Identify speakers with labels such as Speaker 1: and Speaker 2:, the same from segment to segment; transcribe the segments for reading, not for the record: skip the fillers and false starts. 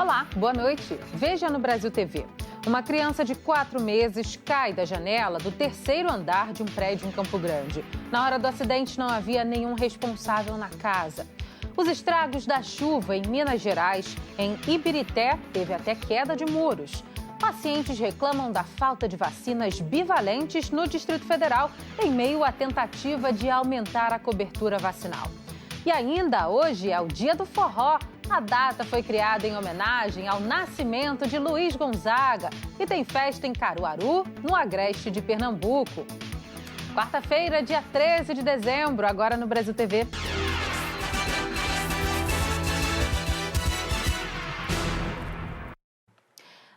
Speaker 1: Olá, boa noite. Veja no Brasil TV. Uma criança de 4 meses cai da janela do 3º andar de um prédio em Campo Grande. Na hora do acidente não havia nenhum responsável na casa. Os estragos da chuva em Minas Gerais, em Ibirité, teve até queda de muros. Pacientes reclamam da falta de vacinas bivalentes no Distrito Federal, em meio à tentativa de aumentar a cobertura vacinal. E ainda hoje é o Dia do Forró. A data foi criada em homenagem ao nascimento de Luiz Gonzaga e tem festa em Caruaru, no Agreste de Pernambuco. Quarta-feira, dia 13 de dezembro, agora no Brasil TV.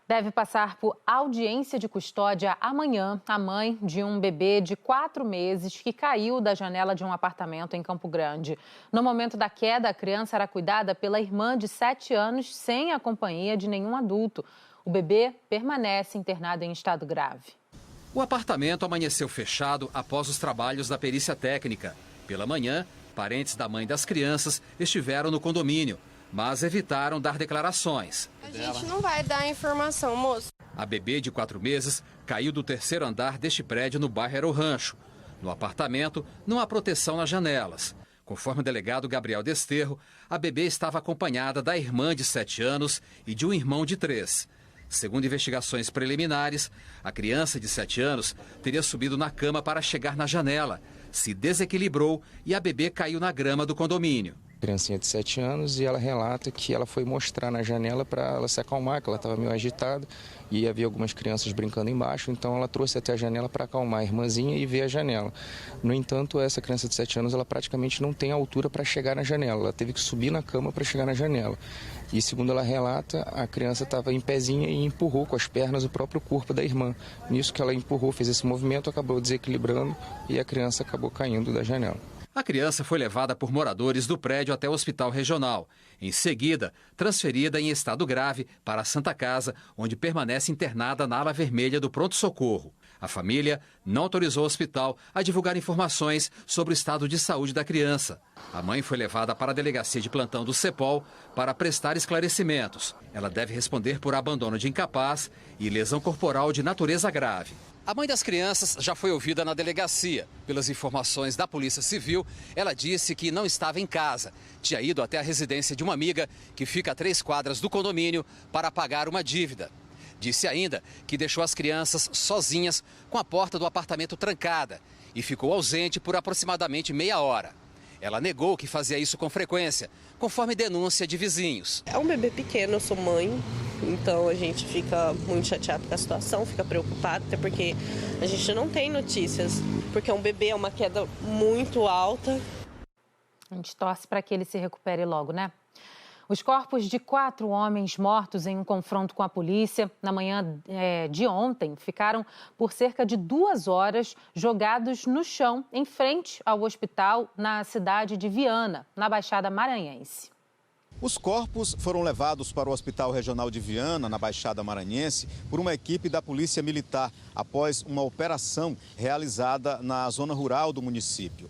Speaker 1: Deve passar por audiência de custódia amanhã a mãe de um bebê de 4 meses que caiu da janela de um apartamento em Campo Grande. No momento da queda, a criança era cuidada pela irmã de 7 anos sem a companhia de nenhum adulto. O bebê permanece internado em estado grave.
Speaker 2: O apartamento amanheceu fechado após os trabalhos da perícia técnica. Pela manhã, parentes da mãe das crianças estiveram no condomínio, mas evitaram dar declarações.
Speaker 3: A gente não vai dar informação, moço.
Speaker 2: A bebê de 4 meses caiu do 3º andar deste prédio no bairro Aero Rancho. No apartamento, não há proteção nas janelas. Conforme o delegado Gabriel Desterro, a bebê estava acompanhada da irmã de 7 anos e de um irmão de 3. Segundo investigações preliminares, a criança de 7 anos teria subido na cama para chegar na janela, se desequilibrou e a bebê caiu na grama do condomínio.
Speaker 4: Criancinha de 7 anos e ela relata que ela foi mostrar na janela para ela se acalmar, que ela estava meio agitada e havia algumas crianças brincando embaixo, então ela trouxe até a janela para acalmar a irmãzinha e ver a janela. No entanto, essa criança de 7 anos, ela praticamente não tem altura para chegar na janela, ela teve que subir na cama para chegar na janela. E segundo ela relata, a criança estava em pezinha e empurrou com as pernas o próprio corpo da irmã. Nisso que ela empurrou, fez esse movimento, acabou desequilibrando e a criança acabou caindo da janela.
Speaker 2: A criança foi levada por moradores do prédio até o hospital regional. Em seguida, transferida em estado grave para a Santa Casa, onde permanece internada na ala vermelha do pronto-socorro. A família não autorizou o hospital a divulgar informações sobre o estado de saúde da criança. A mãe foi levada para a delegacia de plantão do CEPOL para prestar esclarecimentos. Ela deve responder por abandono de incapaz e lesão corporal de natureza grave. A mãe das crianças já foi ouvida na delegacia. Pelas informações da Polícia Civil, ela disse que não estava em casa. Tinha ido até a residência de uma amiga que fica a 3 quadras do condomínio para pagar uma dívida. Disse ainda que deixou as crianças sozinhas com a porta do apartamento trancada e ficou ausente por aproximadamente meia hora. Ela negou que fazia isso com frequência, conforme denúncia de vizinhos.
Speaker 3: É um bebê pequeno, eu sou mãe, então a gente fica muito chateado com a situação, fica preocupado, até porque a gente não tem notícias, porque um bebê é uma queda muito alta.
Speaker 1: A gente torce para que ele se recupere logo, né? Os corpos de 4 homens mortos em um confronto com a polícia na manhã de ontem ficaram por cerca de 2 horas jogados no chão em frente ao hospital na cidade de Viana, na Baixada Maranhense.
Speaker 5: Os corpos foram levados para o Hospital Regional de Viana, na Baixada Maranhense, por uma equipe da Polícia Militar, após uma operação realizada na zona rural do município.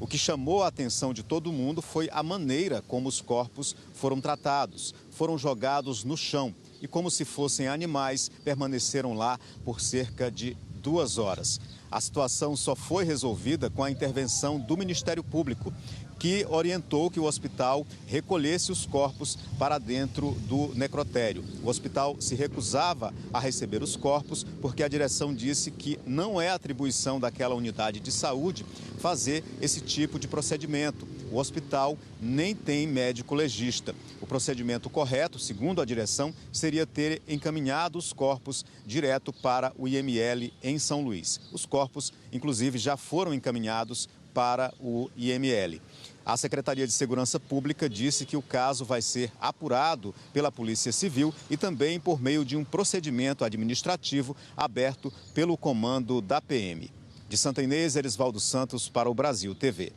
Speaker 5: O que chamou a atenção de todo mundo foi a maneira como os corpos foram tratados. Foram jogados no chão e, como se fossem animais, permaneceram lá por cerca de 2 horas. A situação só foi resolvida com a intervenção do Ministério Público, que orientou que o hospital recolhesse os corpos para dentro do necrotério. O hospital se recusava a receber os corpos porque a direção disse que não é atribuição daquela unidade de saúde fazer esse tipo de procedimento. O hospital nem tem médico legista. O procedimento correto, segundo a direção, seria ter encaminhado os corpos direto para o IML em São Luís. Os corpos, inclusive, já foram encaminhados para o IML. A Secretaria de Segurança Pública disse que o caso vai ser apurado pela Polícia Civil e também por meio de um procedimento administrativo aberto pelo comando da PM. De Santa Inês, Erisvaldo Santos para o Brasil TV.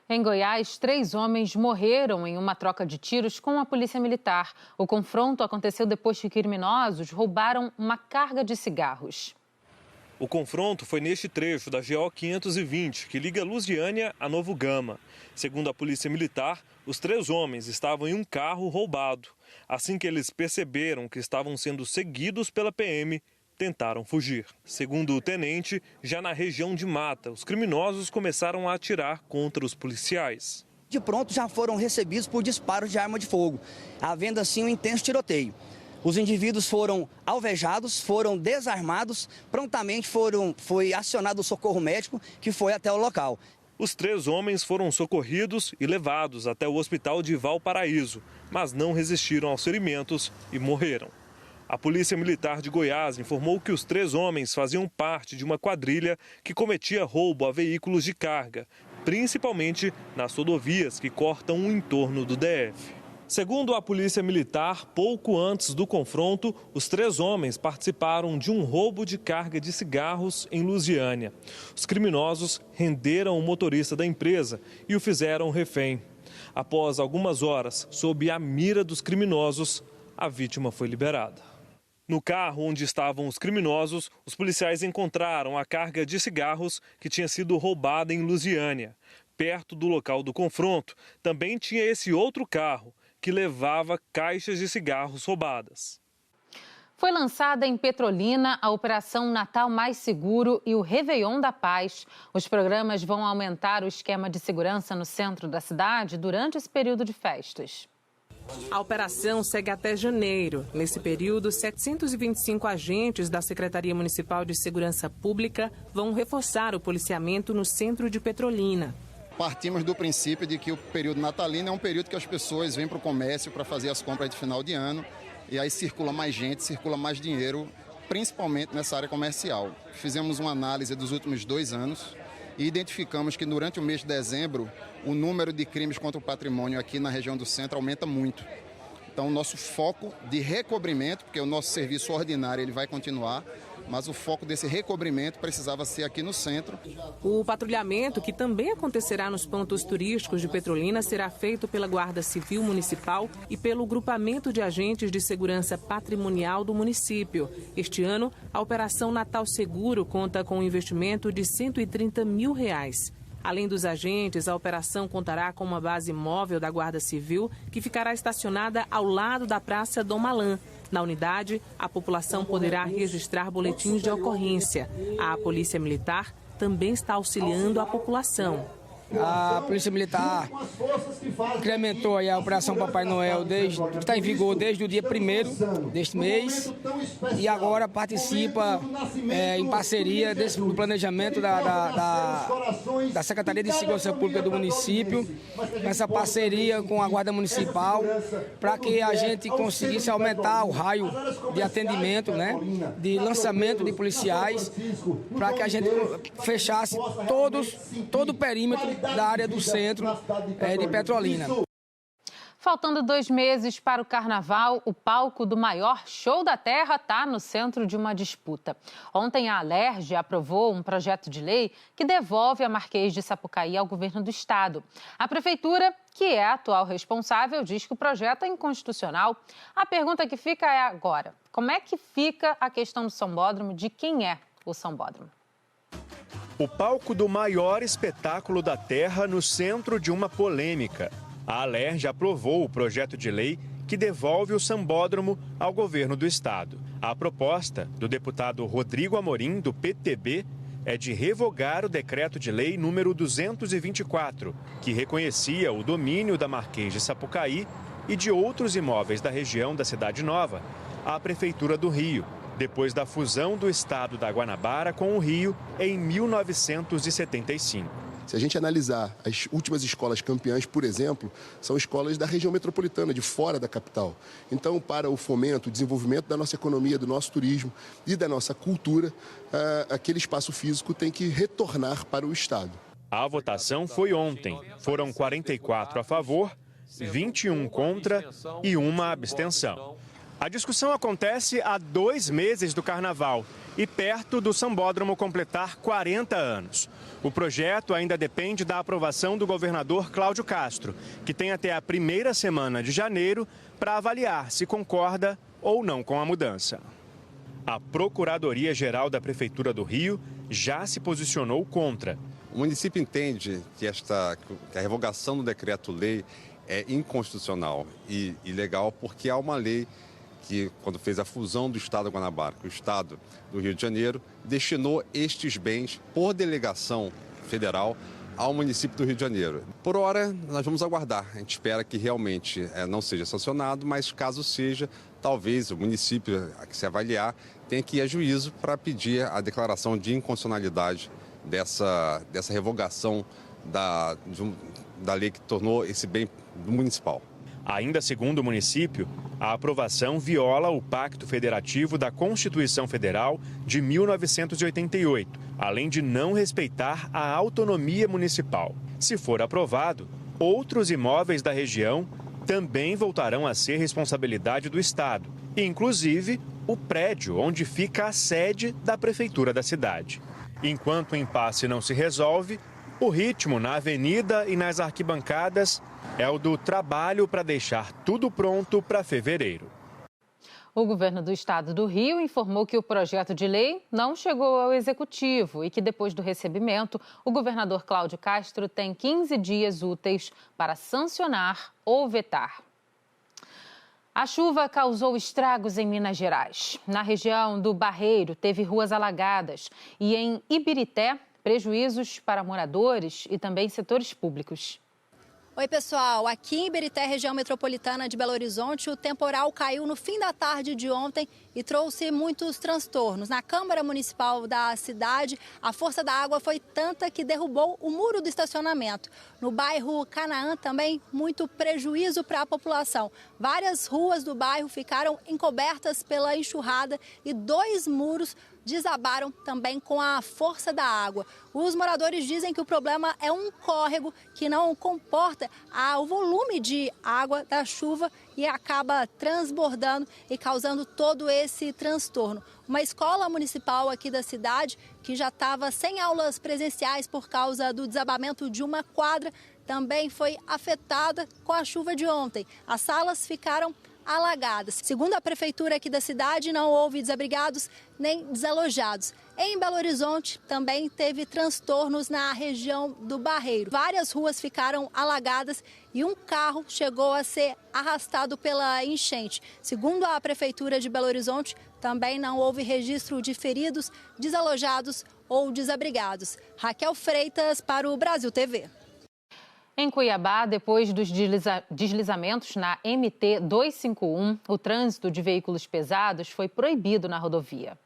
Speaker 1: Em Goiás, 3 homens morreram em uma troca de tiros com a polícia militar. O confronto aconteceu depois que criminosos roubaram uma carga de cigarros.
Speaker 6: O confronto foi neste trecho da GO 520, que liga Lusiânia a Novo Gama. Segundo a Polícia Militar, os 3 homens estavam em um carro roubado. Assim que eles perceberam que estavam sendo seguidos pela PM, tentaram fugir. Segundo o tenente, já na região de Mata, os criminosos começaram a atirar contra os policiais.
Speaker 7: De pronto já foram recebidos por disparos de arma de fogo, havendo assim um intenso tiroteio. Os indivíduos foram alvejados, foram desarmados, prontamente foi acionado o socorro médico, que foi até o local.
Speaker 6: Os 3 homens foram socorridos e levados até o hospital de Valparaíso, mas não resistiram aos ferimentos e morreram. A Polícia Militar de Goiás informou que os 3 homens faziam parte de uma quadrilha que cometia roubo a veículos de carga, principalmente nas rodovias que cortam o entorno do DF. Segundo a Polícia Militar, pouco antes do confronto, os 3 homens participaram de um roubo de carga de cigarros em Lusiânia. Os criminosos renderam o motorista da empresa e o fizeram refém. Após algumas horas, sob a mira dos criminosos, a vítima foi liberada. No carro onde estavam os criminosos, os policiais encontraram a carga de cigarros que tinha sido roubada em Lusiânia. Perto do local do confronto, também tinha esse outro carro, que levava caixas de cigarros roubadas.
Speaker 1: Foi lançada em Petrolina a Operação Natal Mais Seguro e o Réveillon da Paz. Os programas vão aumentar o esquema de segurança no centro da cidade durante esse período de festas.
Speaker 8: A operação segue até janeiro. Nesse período, 725 agentes da Secretaria Municipal de Segurança Pública vão reforçar o policiamento no centro de Petrolina.
Speaker 9: Partimos do princípio de que o período natalino é um período que as pessoas vêm para o comércio para fazer as compras de final de ano e aí circula mais gente, circula mais dinheiro, principalmente nessa área comercial. Fizemos uma análise dos últimos 2 anos e identificamos que durante o mês de dezembro o número de crimes contra o patrimônio aqui na região do centro aumenta muito. Então, o nosso foco de recobrimento, porque o nosso serviço ordinário ele vai continuar, mas o foco desse recobrimento precisava ser aqui no centro.
Speaker 8: O patrulhamento, que também acontecerá nos pontos turísticos de Petrolina, será feito pela Guarda Civil Municipal e pelo Grupamento de Agentes de Segurança Patrimonial do município. Este ano, a Operação Natal Seguro conta com um investimento de R$130 mil. Além dos agentes, a operação contará com uma base móvel da Guarda Civil, que ficará estacionada ao lado da Praça Dom Malan. Na unidade, a população poderá registrar boletins de ocorrência. A Polícia Militar também está auxiliando a população.
Speaker 10: A Polícia Militar incrementou aí a Operação Papai Noel, que está em vigor desde o dia 1º deste mês, e agora participa em parceria do planejamento da Secretaria de Segurança Pública do município, essa parceria com a Guarda Municipal, para que a gente conseguisse aumentar o raio de atendimento, né, de lançamento de policiais, para que a gente fechasse todo o perímetro da área do centro de Petrolina.
Speaker 1: Faltando 2 meses para o Carnaval, o palco do maior show da Terra está no centro de uma disputa. Ontem, a Alerj aprovou um projeto de lei que devolve a Marquês de Sapucaí ao governo do estado. A prefeitura, que é a atual responsável, diz que o projeto é inconstitucional. A pergunta que fica é agora: como é que fica a questão do sambódromo? De quem é o sambódromo?
Speaker 11: O palco do maior espetáculo da Terra no centro de uma polêmica. A Alerj aprovou o projeto de lei que devolve o sambódromo ao governo do estado. A proposta do deputado Rodrigo Amorim, do PTB, é de revogar o decreto de lei número 224, que reconhecia o domínio da Marquês de Sapucaí e de outros imóveis da região da Cidade Nova à Prefeitura do Rio, depois da fusão do estado da Guanabara com o Rio em 1975.
Speaker 12: Se a gente analisar as últimas escolas campeãs, por exemplo, são escolas da região metropolitana, de fora da capital. Então, para o fomento, o desenvolvimento da nossa economia, do nosso turismo e da nossa cultura, aquele espaço físico tem que retornar para o estado.
Speaker 11: A votação foi ontem. Foram 44 a favor, 21 contra e 1 abstenção. A discussão acontece há 2 meses do Carnaval e perto do sambódromo completar 40 anos. O projeto ainda depende da aprovação do governador Cláudio Castro, que tem até a primeira semana de janeiro para avaliar se concorda ou não com a mudança. A Procuradoria-Geral da Prefeitura do Rio já se posicionou contra.
Speaker 13: O município entende que a revogação do decreto-lei é inconstitucional e ilegal porque há uma lei que, quando fez a fusão do Estado de Guanabara com o Estado do Rio de Janeiro, destinou estes bens por delegação federal ao município do Rio de Janeiro. Por hora, nós vamos aguardar. A gente espera que realmente não seja sancionado, mas caso seja, talvez o município a que se avaliar tenha que ir a juízo para pedir a declaração de inconstitucionalidade dessa revogação da lei que tornou esse bem municipal.
Speaker 11: Ainda segundo o município, a aprovação viola o Pacto Federativo da Constituição Federal de 1988, além de não respeitar a autonomia municipal. Se for aprovado, outros imóveis da região também voltarão a ser responsabilidade do Estado, inclusive o prédio onde fica a sede da Prefeitura da cidade. Enquanto o impasse não se resolve, o ritmo na avenida e nas arquibancadas é o do trabalho para deixar tudo pronto para fevereiro.
Speaker 1: O governo do estado do Rio informou que o projeto de lei não chegou ao executivo e que depois do recebimento, o governador Cláudio Castro tem 15 dias úteis para sancionar ou vetar. A chuva causou estragos em Minas Gerais. Na região do Barreiro, teve ruas alagadas e em Ibirité, prejuízos para moradores e também setores públicos.
Speaker 14: Oi, pessoal. Aqui em Ibirité, região metropolitana de Belo Horizonte, o temporal caiu no fim da tarde de ontem e trouxe muitos transtornos. Na Câmara Municipal da cidade, a força da água foi tanta que derrubou o muro do estacionamento. No bairro Canaã também, muito prejuízo para a população. Várias ruas do bairro ficaram encobertas pela enxurrada e 2 muros desabaram também com a força da água. Os moradores dizem que o problema é um córrego que não comporta o volume de água da chuva e acaba transbordando e causando todo esse transtorno. Uma escola municipal aqui da cidade, que já estava sem aulas presenciais por causa do desabamento de uma quadra, também foi afetada com a chuva de ontem. As salas ficaram alagadas. Segundo a prefeitura aqui da cidade, não houve desabrigados nem desalojados. Em Belo Horizonte, também teve transtornos na região do Barreiro. Várias ruas ficaram alagadas e um carro chegou a ser arrastado pela enchente. Segundo a prefeitura de Belo Horizonte, também não houve registro de feridos, desalojados ou desabrigados. Raquel Freitas para o Brasil TV.
Speaker 1: Em Cuiabá, depois dos deslizamentos na MT-251, o trânsito de veículos pesados foi proibido na rodovia.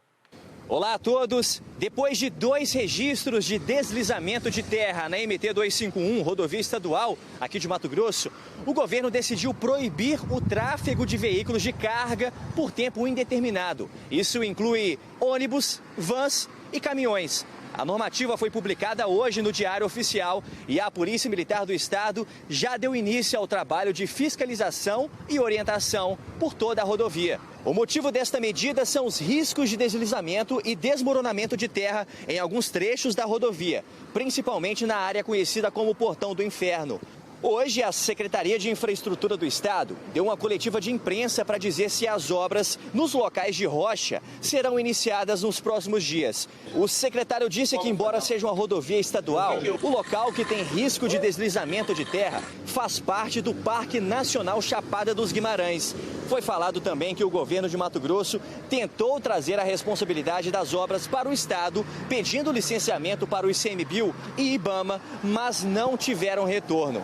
Speaker 15: Olá a todos. Depois de 2 registros de deslizamento de terra na MT-251, rodovia estadual aqui de Mato Grosso, o governo decidiu proibir o tráfego de veículos de carga por tempo indeterminado. Isso inclui ônibus, vans e caminhões. A normativa foi publicada hoje no Diário Oficial e a Polícia Militar do Estado já deu início ao trabalho de fiscalização e orientação por toda a rodovia. O motivo desta medida são os riscos de deslizamento e desmoronamento de terra em alguns trechos da rodovia, principalmente na área conhecida como Portão do Inferno. Hoje, a Secretaria de Infraestrutura do Estado deu uma coletiva de imprensa para dizer se as obras nos locais de rocha serão iniciadas nos próximos dias. O secretário disse que, embora seja uma rodovia estadual, o local que tem risco de deslizamento de terra faz parte do Parque Nacional Chapada dos Guimarães. Foi falado também que o governo de Mato Grosso tentou trazer a responsabilidade das obras para o Estado, pedindo licenciamento para o ICMBio e IBAMA, mas não tiveram retorno.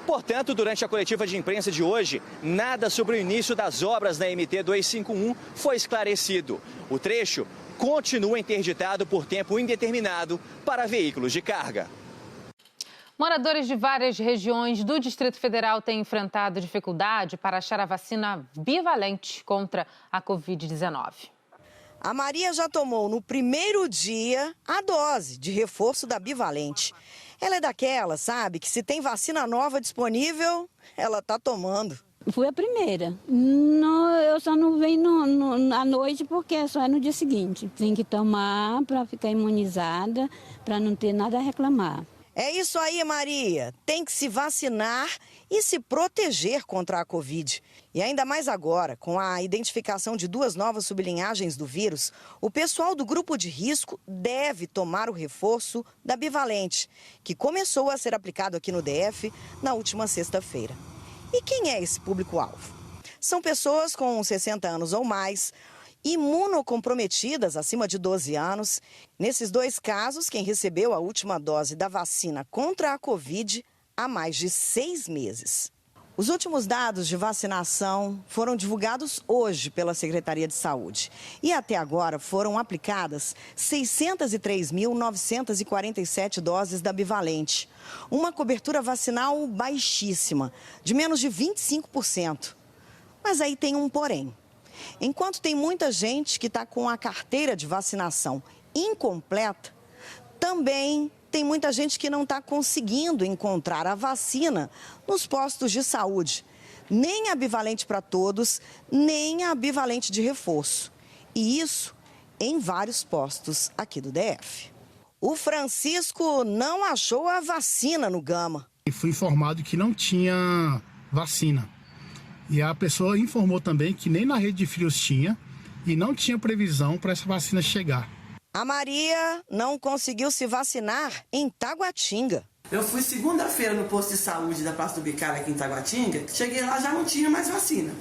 Speaker 15: Portanto, durante a coletiva de imprensa de hoje, nada sobre o início das obras na MT-251 foi esclarecido. O trecho continua interditado por tempo indeterminado para veículos de carga.
Speaker 1: Moradores de várias regiões do Distrito Federal têm enfrentado dificuldade para achar a vacina bivalente contra a Covid-19.
Speaker 16: A Maria já tomou no primeiro dia a dose de reforço da bivalente. Ela é daquela, sabe, que se tem vacina nova disponível, ela está tomando.
Speaker 17: Fui a primeira. Não, eu só não venho à noite porque só é no dia seguinte. Tem que tomar para ficar imunizada, para não ter nada a reclamar.
Speaker 16: É isso aí, Maria. Tem que se vacinar e se proteger contra a Covid. E ainda mais agora, com a identificação de 2 novas sublinhagens do vírus, o pessoal do grupo de risco deve tomar o reforço da bivalente, que começou a ser aplicado aqui no DF na última sexta-feira. E quem é esse público-alvo? São pessoas com 60 anos ou mais, imunocomprometidas acima de 12 anos. Nesses 2 casos, quem recebeu a última dose da vacina contra a Covid há mais de 6 meses. Os últimos dados de vacinação foram divulgados hoje pela Secretaria de Saúde. E até agora foram aplicadas 603.947 doses da bivalente. Uma cobertura vacinal baixíssima, de menos de 25%. Mas aí tem um porém. Enquanto tem muita gente que está com a carteira de vacinação incompleta, também tem muita gente que não está conseguindo encontrar a vacina nos postos de saúde. Nem a bivalente para todos, nem a bivalente de reforço. E isso em vários postos aqui do DF. O Francisco não achou a vacina no Gama.
Speaker 18: Fui informado que não tinha vacina. E a pessoa informou também que nem na rede de frios tinha e não tinha previsão para essa vacina chegar.
Speaker 16: A Maria não conseguiu se vacinar em Taguatinga.
Speaker 19: Eu fui segunda-feira no posto de saúde da Praça do Bicalho aqui em Taguatinga. Cheguei lá, já não tinha mais vacina.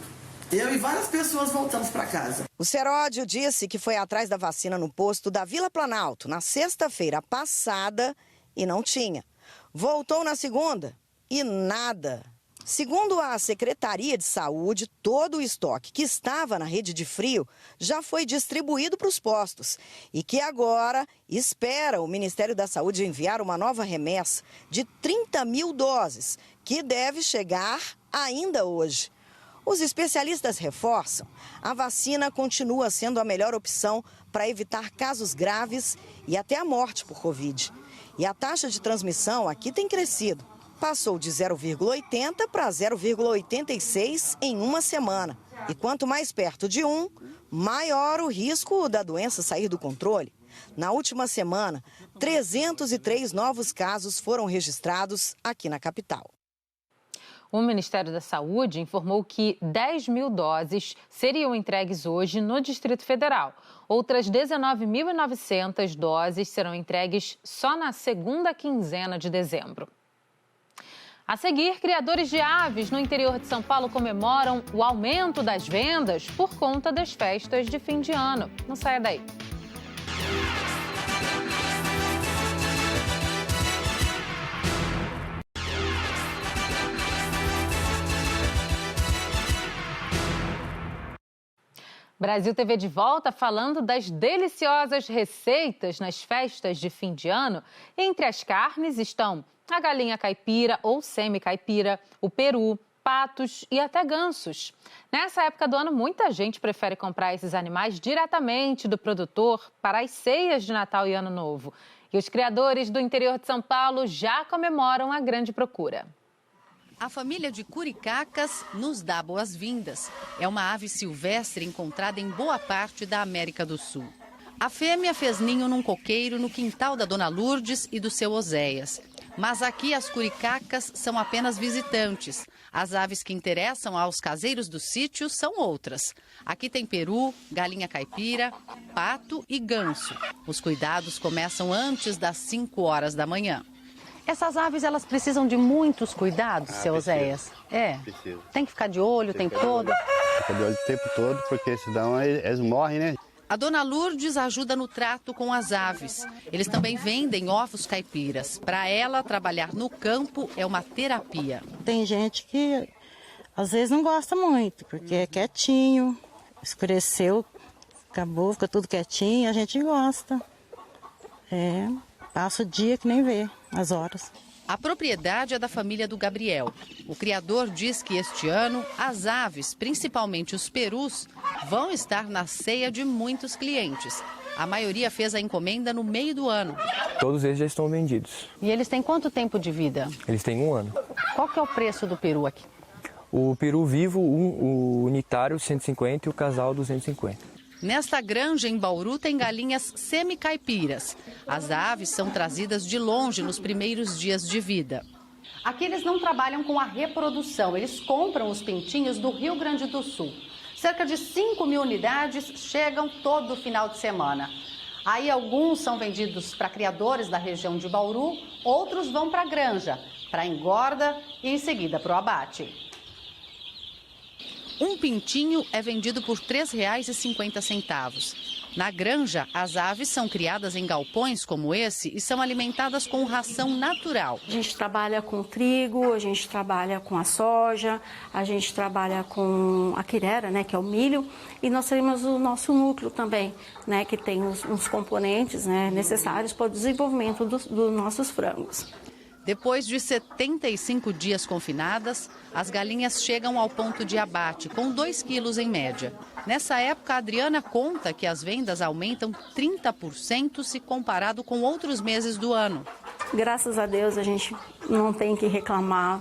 Speaker 19: Eu e várias pessoas voltamos para casa.
Speaker 16: O Seródio disse que foi atrás da vacina no posto da Vila Planalto na sexta-feira passada e não tinha. Voltou na segunda e nada. Segundo a Secretaria de Saúde, todo o estoque que estava na rede de frio já foi distribuído para os postos e que agora espera o Ministério da Saúde enviar uma nova remessa de 30 mil doses, que deve chegar ainda hoje. Os especialistas reforçam, a vacina continua sendo a melhor opção para evitar casos graves e até a morte por Covid. E a taxa de transmissão aqui tem crescido. Passou de 0,80 para 0,86 em uma semana. E quanto mais perto de 1, maior o risco da doença sair do controle. Na última semana, 303 novos casos foram registrados aqui na capital.
Speaker 1: O Ministério da Saúde informou que 10 mil doses seriam entregues hoje no Distrito Federal. Outras 19.900 doses serão entregues só na segunda quinzena de dezembro. A seguir, criadores de aves no interior de São Paulo comemoram o aumento das vendas por conta das festas de fim de ano. Não saia daí. Brasil TV de volta falando das deliciosas receitas nas festas de fim de ano. Entre as carnes estão a galinha caipira ou semi-caipira, o peru, patos e até gansos. Nessa época do ano, muita gente prefere comprar esses animais diretamente do produtor para as ceias de Natal e Ano Novo. E os criadores do interior de São Paulo já comemoram a grande procura.
Speaker 20: A família de curicacas nos dá boas-vindas. É uma ave silvestre encontrada em boa parte da América do Sul. A fêmea fez ninho num coqueiro no quintal da Dona Lourdes e do seu Oséias. Mas aqui as curicacas são apenas visitantes. As aves que interessam aos caseiros do sítio são outras. Aqui tem peru, galinha caipira, pato e ganso. Os cuidados começam antes das 5 horas da manhã. Essas aves, elas precisam de muitos cuidados, seu Oséias?
Speaker 21: Precisa.
Speaker 20: Tem que ficar de olho o tempo todo?
Speaker 21: Fica de olho o tempo todo, porque senão eles morrem, né?
Speaker 20: A Dona Lourdes ajuda no trato com as aves. Eles também vendem ovos caipiras. Para ela, trabalhar no campo é uma terapia.
Speaker 22: Tem gente que às vezes não gosta muito, porque é quietinho, escureceu, acabou, fica tudo quietinho, a gente gosta. Passa o dia que nem vê as horas.
Speaker 20: A propriedade é da família do Gabriel. O criador diz que este ano as aves, principalmente os perus, vão estar na ceia de muitos clientes. A maioria fez a encomenda no meio do ano.
Speaker 23: Todos eles já estão vendidos.
Speaker 20: E eles têm quanto tempo de vida?
Speaker 23: Eles têm 1 ano.
Speaker 20: Qual que é o preço do peru aqui?
Speaker 23: O peru vivo, o unitário, 150 e o casal, 250.
Speaker 20: Nesta granja em Bauru tem galinhas semi-caipiras. As aves são trazidas de longe nos primeiros dias de vida. Aqui eles não trabalham com a reprodução, eles compram os pintinhos do Rio Grande do Sul. Cerca de 5.000 unidades chegam todo final de semana. Aí alguns são vendidos para criadores da região de Bauru, outros vão para a granja, para engorda e em seguida para o abate. Um pintinho é vendido por R$ 3,50. Na granja, as aves são criadas em galpões como esse e são alimentadas com ração natural.
Speaker 2: A gente trabalha com trigo, a gente trabalha com a soja, a gente trabalha com a quirera, né, que é o milho, e nós temos o nosso núcleo também, né, que tem uns componentes, né, necessários para o desenvolvimento dos nossos frangos.
Speaker 20: Depois de 75 dias confinadas, as galinhas chegam ao ponto de abate, com 2 quilos em média. Nessa época, a Adriana conta que as vendas aumentam 30% se comparado com outros meses do ano.
Speaker 2: Graças a Deus, a gente não tem que reclamar,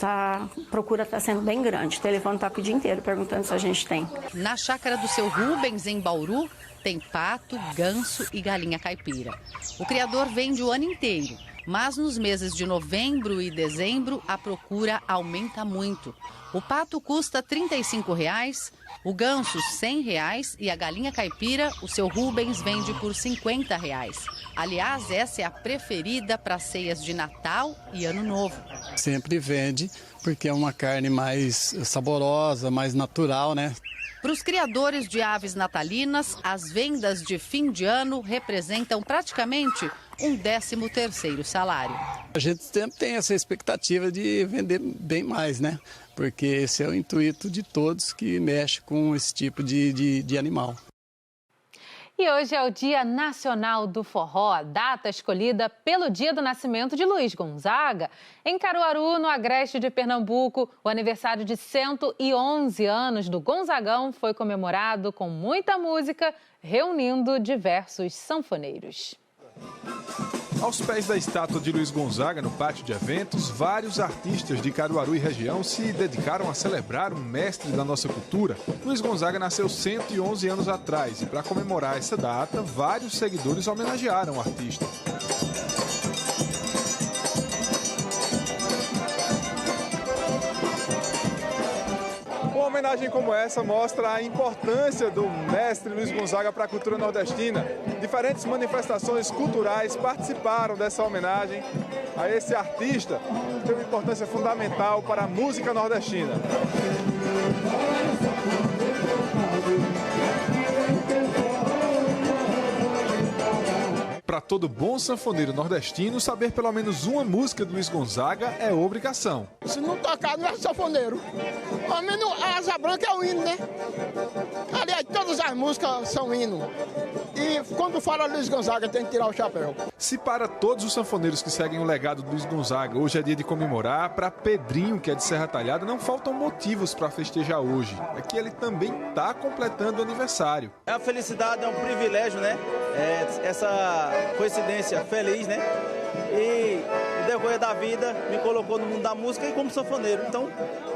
Speaker 2: a procura está sendo bem grande. O telefone está aqui o dia inteiro perguntando se a gente tem.
Speaker 20: Na chácara do seu Rubens, em Bauru, tem pato, ganso e galinha caipira. O criador vende o ano inteiro. Mas nos meses de novembro e dezembro, a procura aumenta muito. O pato custa R$ 35,00, o ganso R$ 100,00 e a galinha caipira, o seu Rubens vende por R$ 50,00. Aliás, essa é a preferida para ceias de Natal e Ano Novo.
Speaker 3: Sempre vende, porque é uma carne mais saborosa, mais natural, né?
Speaker 20: Para os criadores de aves natalinas, as vendas de fim de ano representam praticamente um 13º salário.
Speaker 3: A gente sempre tem essa expectativa de vender bem mais, né? Porque esse é o intuito de todos que mexem com esse tipo de animal.
Speaker 1: E hoje é o Dia Nacional do Forró, a data escolhida pelo dia do nascimento de Luiz Gonzaga. Em Caruaru, no agreste de Pernambuco, o aniversário de 111 anos do Gonzagão foi comemorado com muita música, reunindo diversos sanfoneiros.
Speaker 4: Aos pés da estátua de Luiz Gonzaga, no pátio de eventos, vários artistas de Caruaru e região se dedicaram a celebrar um mestre da nossa cultura. Luiz Gonzaga nasceu 111 anos atrás e, para comemorar essa data, vários seguidores homenagearam o artista. Uma homenagem como essa mostra a importância do mestre Luiz Gonzaga para a cultura nordestina. Diferentes manifestações culturais participaram dessa homenagem a esse artista que tem uma importância fundamental para a música nordestina. Para todo bom sanfoneiro nordestino, saber pelo menos uma música do Luiz Gonzaga é obrigação.
Speaker 24: Se não tocar, não é sanfoneiro. Ao menos a Asa Branca é o hino, né? Aliás, todas as músicas são hino. E quando fala Luiz Gonzaga, tem que tirar o chapéu.
Speaker 4: Se para todos os sanfoneiros que seguem o legado do Luiz Gonzaga hoje é dia de comemorar, para Pedrinho, que é de Serra Talhada, não faltam motivos para festejar hoje. É que ele também está completando o aniversário.
Speaker 25: É uma felicidade, é um privilégio, né? Essa coincidência feliz, né? E no decorrer da vida me colocou no mundo da música e como sanfoneiro. Então,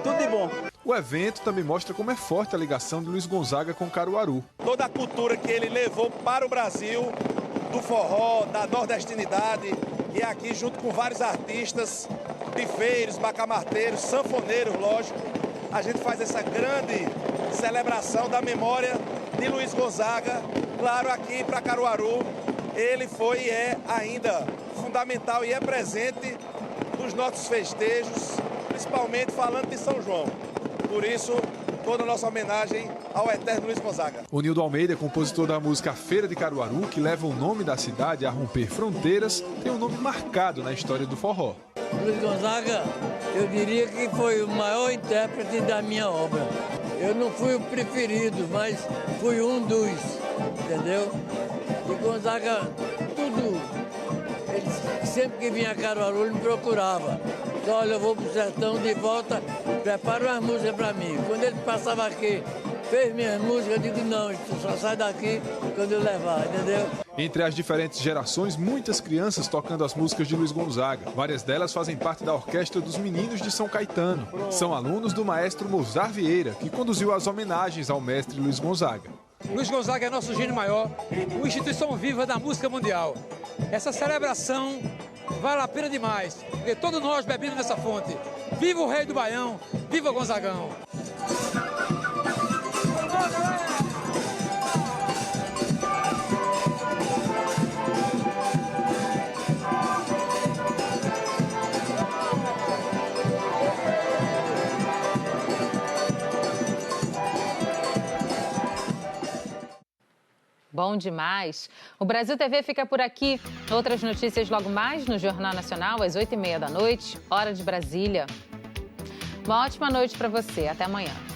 Speaker 25: tudo de bom.
Speaker 4: O evento também mostra como é forte a ligação de Luiz Gonzaga com Caruaru.
Speaker 26: Toda a cultura que ele levou para o Brasil, do forró, da nordestinidade, e aqui junto com vários artistas, pifeiros, bacamarteiros, sanfoneiros, lógico, a gente faz essa grande celebração da memória de Luiz Gonzaga. Claro, aqui para Caruaru, ele foi e é ainda fundamental e é presente nos nossos festejos, principalmente falando de São João. Por isso, toda a nossa homenagem ao eterno Luiz Gonzaga.
Speaker 4: O Nildo Almeida, compositor da música Feira de Caruaru, que leva o nome da cidade a romper fronteiras, tem um nome marcado na história do forró.
Speaker 27: Luiz Gonzaga, eu diria que foi o maior intérprete da minha obra. Eu não fui o preferido, mas fui um dos, entendeu? E Gonzaga, tudo, ele sempre que vinha a Caruaru, ele me procurava. Olha, eu vou pro sertão de volta, prepara umas músicas para mim. Quando ele passava aqui, fez minhas músicas, eu digo, não, só sai daqui quando eu levar, entendeu?
Speaker 4: Entre as diferentes gerações, muitas crianças tocando as músicas de Luiz Gonzaga. Várias delas fazem parte da Orquestra dos Meninos de São Caetano. São alunos do maestro Mozart Vieira, que conduziu as homenagens ao mestre Luiz Gonzaga.
Speaker 5: Luiz Gonzaga é nosso gênio maior, uma instituição viva da música mundial. Essa celebração vale a pena demais, porque todos nós bebemos nessa fonte. Viva o rei do Baião, viva Gonzagão!
Speaker 1: Bom demais. O Brasil TV fica por aqui. Outras notícias logo mais no Jornal Nacional, às 8h30 da noite, hora de Brasília. Uma ótima noite para você. Até amanhã.